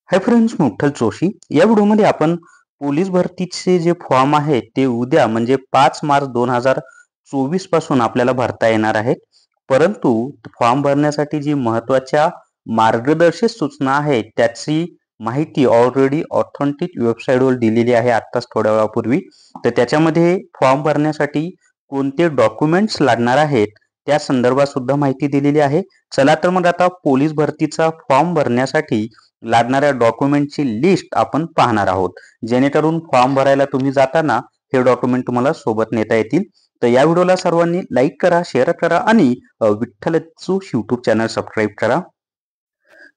Hi friends, मुठ्ठल Joshi. या व्हिडिओमध्ये आपण पोलीस भरतीचे जे फॉर्म आहेत ते उद्या म्हणजे 5 मार्च 2024 पासून आपल्याला भरता येणार आहेत. परंतु फॉर्म भरण्यासाठी जी महत्त्वाच्या मार्गदर्शक सूचना आहेत त्याची माहिती ऑलरेडी ऑथेंटिक वेबसाईटवर दिलेली आहे आत्ताच थोड्या वेळापूर्वी. तर त्याच्यामध्ये फॉर्म भरण्यासाठी कोणते डॉक्युमेंट्स लागणार आहेत त्या संदर्भात सुद्धा माहिती दिलेली आहे. चला तर मग आता पोलीस भरतीचा फॉर्म भरण्यासाठी लागणाऱ्या डॉक्युमेंटची लिस्ट आपण पाहणार आहोत, जेणेकरून फॉर्म भरायला तुम्ही जाताना हे डॉक्युमेंट तुम्हाला सोबत नेता येतील. तर या व्हिडिओला सर्वांनी लाईक करा, शेअर करा आणि Vitthal Joshi YouTube channel subscribe करा.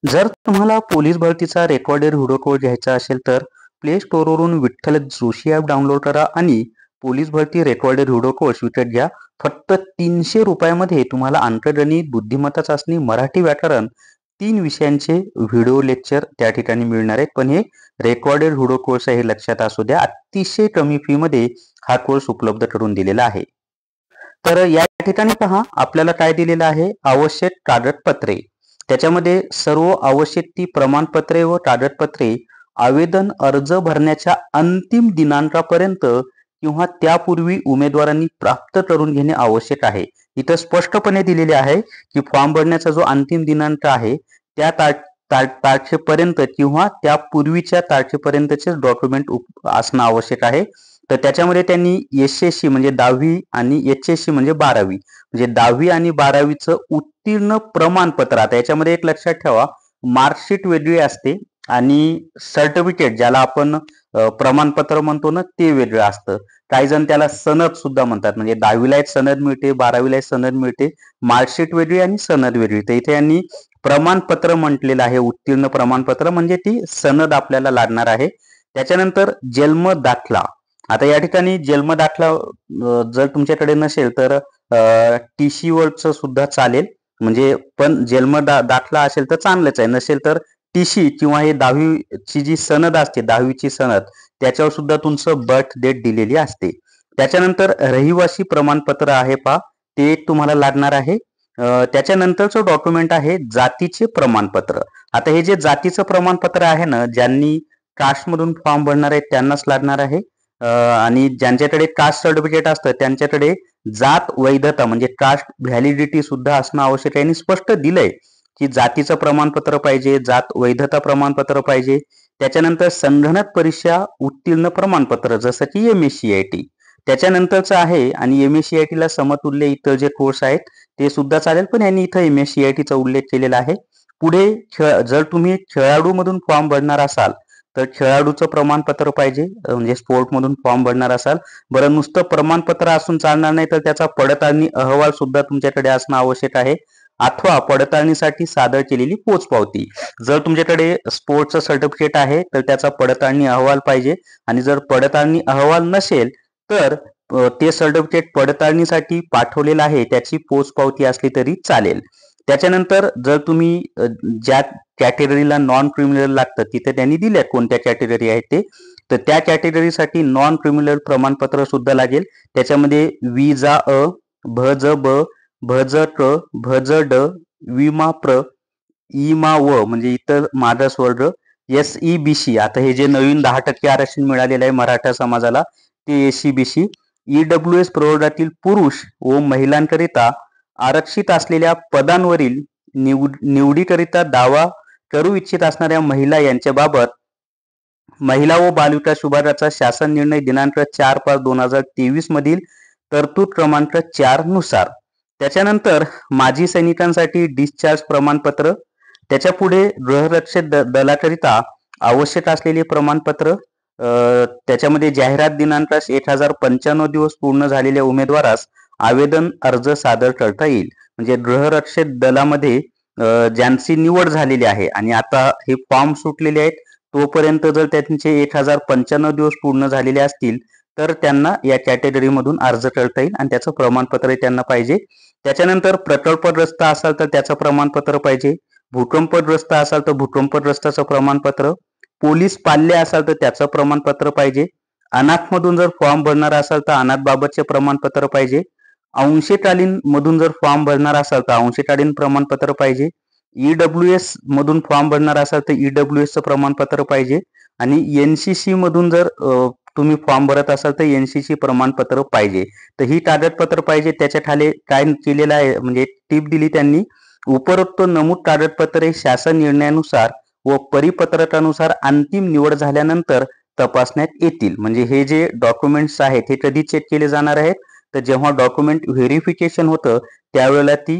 जर तुम्हाला पोलीस भरतीचा रेकॉर्डेड व्हिडिओ कोर्स घ्यायचा असेल तर प्ले स्टोअरवरून विठ्ठल जोशी ॲप डाउनलोड करा आणि पोलीस भरती रेकॉर्डेड व्हिडिओ कोर्स विकत घ्या. फक्त 300 रुपयामध्ये तुम्हाला अंकगणित, बुद्धिमत्ता चाचणी, मराठी व्याकरण 3 विषयांचे व्हिडिओ लेक्चर त्या ठिकाणी मिळणार आहेत. पण हे रेकॉर्डेड व्हिडिओ कोर्स आहे, हे लक्षात असू द्या. अतिशय कमी फी मध्ये हा कोर्स उपलब्ध करून दिलेला आहे. तर या ठिकाणी पहा, आपल्याला काय दिलेलं आहे, आवश्यक कागदपत्रे. त्याच्यामध्ये सर्व आवश्यक ती प्रमाणपत्रे व कागदपत्रे आवेदन अर्ज भरण्याच्या अंतिम दिनांकापर्यंत किंवा त्यापूर्वी उमेदवारांनी प्राप्त करून घेणे आवश्यक आहे. इथं स्पष्टपणे दिलेले आहे की फॉर्म भरण्याचा जो अंतिम दिनांक आहे त्या तारखेपर्यंत किंवा त्यापूर्वीच्या तारखेपर्यंतचे डॉक्युमेंट असणं आवश्यक आहे. तर त्याच्यामध्ये त्यांनी एसएससी म्हणजे 10वी आणि एचएससी म्हणजे 12वी म्हणजे 10वी आणि 12वीचं उत्तीर्ण प्रमाणपत्र. आता याच्यामध्ये एक लक्षात ठेवा, मार्कशीट वेगळी असते आणि सर्टिफिकेट ज्याला आपण प्रमाणपत्र म्हणतो ना ते वेगळं असतं. काही जण त्याला सनद सुद्धा म्हणतात, म्हणजे 10वीला एक सनद मिळते, 12वीला एक सनद मिळते, मार्कशीट वेगळी आणि सनद वेगळी. तर इथे यांनी प्रमाणपत्र म्हटलेलं आहे, उत्तीर्ण प्रमाणपत्र म्हणजे ती सनद आपल्याला लागणार आहे. त्याच्यानंतर जन्म दाखला. आता या ठिकाणी जन्म दाखला जर तुमच्याकडे नसेल तर टीसी वरचं सुद्धा चालेल, म्हणजे पण जन्म दाखला असेल तर चांगलंच आहे, नसेल तर टीसी किंवा हे 10वीची जी सनद असते, 10वीची सनद, त्याच्यावर सुद्धा तुमचं बर्थ डेट दिलेली असते. त्याच्यानंतर रहिवासी प्रमाणपत्र आहे पहा, ते तुम्हाला लागणार आहे. त्याच्यानंतरचं डॉक्युमेंट आहे जातीचे प्रमाणपत्र. आता हे जे जातीचं प्रमाणपत्र आहे ना, ज्यांनी कास्टमधून फॉर्म भरणार आहे त्यांनाच लागणार आहे. आणि ज्यांच्याकडे कास्ट सर्टिफिकेट असतं त्यांच्याकडे जात वैधता म्हणजे कास्ट व्हॅलिडिटी सुद्धा असणं आवश्यक आहे. आणि स्पष्ट दिलंय की जातीचं प्रमाणपत्र पाहिजे, जात वैधता प्रमाणपत्र पाहिजे. त्याच्यानंतर संगणक परीक्षा उत्तीर्ण प्रमाणपत्र जसं की MSCIT त्याच्यानंतरचं आहे. आणि MSCIT ला समतुल्य इतर जे कोर्स आहेत ते सुद्धा चालेल, पण यांनी इथं MSCIT चा उल्लेख केलेला आहे. पुढे जर तुम्ही खेळाडू मधून फॉर्म भरणार असाल तर खेळाडूचं प्रमाणपत्र पाहिजे, म्हणजे स्पोर्ट मधून फॉर्म भरणार असाल. बरं, नुसतं प्रमाणपत्र असून चालणार नाही, तर त्याचा पडताळणी अहवाल सुद्धा तुमच्याकडे असणं आवश्यक आहे, अथवा पडताळणीसाठी सादर केलेली पोचपावती. जर तुमच्याकडे स्पोर्टचं सर्टिफिकेट आहे तर त्याचा पडताळणी अहवाल पाहिजे. आणि जर पडताळणी अहवाल नसेल तर ते सर्टिफिकेट पडताळणीसाठी पाठवलेलं आहे त्याची पोचपावती असली तरी चालेल. त्याच्यानंतर जर तुम्ही ज्या कॅटेगरीला नॉन क्रिमिनल लागतं तिथे त्यांनी दिल्या कोणत्या कॅटेगरी आहेत ते, तर त्या कॅटेगरीसाठी नॉन क्रिमिनल प्रमाणपत्र सुद्धा लागेल. त्याच्यामध्ये विजा अ, भज ब, भज क, भज ड, विमा प्र, इमा व म्हणजे इतर मागासवर्ग, SEBC. आता हे जे नवीन 10% आरक्षण मिळालेलं आहे मराठा समाजाला ते SEBC. EWS प्रवर्गातील पुरुष व महिलांकरिता आरक्षित असलेल्या पदांवरील निवडीकरिता दावा करू इच्छित असणाऱ्या महिला यांच्याबाबत महिला व बालविकास विभागाचा शासन निर्णय दिनांक 4/5/2023 मधील तरतूद क्रमांक 4 नुसार. त्याच्यानंतर माजी सैनिकांसाठी डिस्चार्ज प्रमाणपत्र. त्याच्या पुढे गृहरक्षक दलाकरिता आवश्यक असलेले प्रमाणपत्र. त्याच्यामध्ये जाहिरात दिनांकास 1095 दिवस पूर्ण झालेल्या उमेदवारास आवेदन अर्ज सादर करता येईल. म्हणजे गृहरक्षक दलामध्ये ज्यांची निवड झालेली आहे आणि आता हे फॉर्म सुटलेले आहेत तोपर्यंत जर त्यांचे 1095 दिवस पूर्ण झालेले असतील तर त्यांना या कॅटेगरीमधून अर्ज करता येईल आणि त्याचं प्रमाणपत्र त्यांना पाहिजे. त्याच्यानंतर प्रकल्पग्रस्त असाल तर त्याचं प्रमाणपत्र पाहिजे, भूकंपग्रस्त असाल तर भूकंपग्रस्ताचं प्रमाणपत्र, पोलीस पाल्य असाल तर त्याचं प्रमाणपत्र पाहिजे, अनाथ मधून जर फॉर्म भरणार असाल तर अनाथ बाबतचे प्रमाणपत्र पाहिजे, अंशकालीन मधून जर फॉर्म भरणार असाल तर अंशकालीन प्रमाणपत्र पाहिजे, EWS मधून फॉर्म भरणार असाल तर EWS चं प्रमाणपत्र पाहिजे आणि NCC मधून जर तुम्ही फॉर्म भरत असाल तर NCC प्रमाणपत्र पाहिजे. तर ही कागदपत्र पाहिजे. त्याच्या खाली काय केलेलं आहे म्हणजे टीप दिली त्यांनी, उपरोक्त नमूद कागदपत्रे शासन निर्णयानुसार व परिपत्रकानुसार अंतिम निवड झाल्यानंतर तपासण्यात येतील. म्हणजे हे जे डॉक्युमेंट्स आहेत हे कधी चेक केले जाणार आहेत, तर जेव्हा डॉक्युमेंट व्हेरिफिकेशन होतं त्यावेळेला ती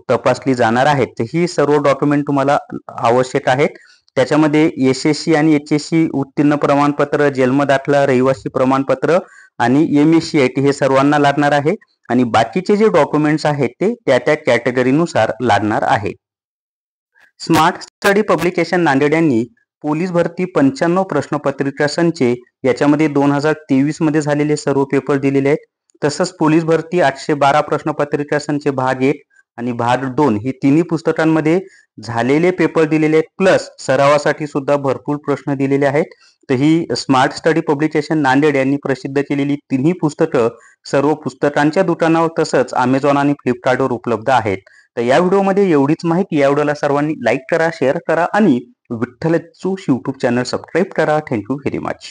तपासली जाणार आहेत. तर ही सर्व डॉक्युमेंट तुम्हाला आवश्यक आहेत. त्याच्यामध्ये SSC आणि HSC उत्तीर्ण प्रमाणपत्र, जन्म दाखला, रहिवासी प्रमाणपत्र आणि MSc हे सर्वांना लागणार आहे आणि बाकीचे जे डॉक्युमेंट्स आहेत ते त्या त्या कॅटेगरीनुसार लागणार आहेत. स्मार्ट स्टडी पब्लिकेशन नांदेड यांनी पोलीस भरती 95 प्रश्नपत्रिका संचे याच्यामध्ये 2023 मध्ये झालेले सर्व पेपर दिलेले आहेत. तसंच पोलीस भरती 812 प्रश्नपत्रिका संच भाग 1 आणि भाग 2 ही तिन्ही पुस्तकांमध्ये झालेले पेपर दिलेले आहेत, प्लस सरावासाठी सुद्धा भरपूर प्रश्न दिलेले आहेत. तर ही स्मार्ट स्टडी पब्लिकेशन नांदेड यांनी प्रसिद्ध केलेली तिन्ही पुस्तकं सर्व पुस्तकांच्या दुकानावर तसंच अमेझॉन आणि फ्लिपकार्टवर उपलब्ध आहेत. तर या व्हिडिओमध्ये एवढीच माहिती. या व्हिडिओला सर्वांनी लाईक करा, शेअर करा आणि Vitthal Joshi YouTube channel subscribe करा. Thank you very much.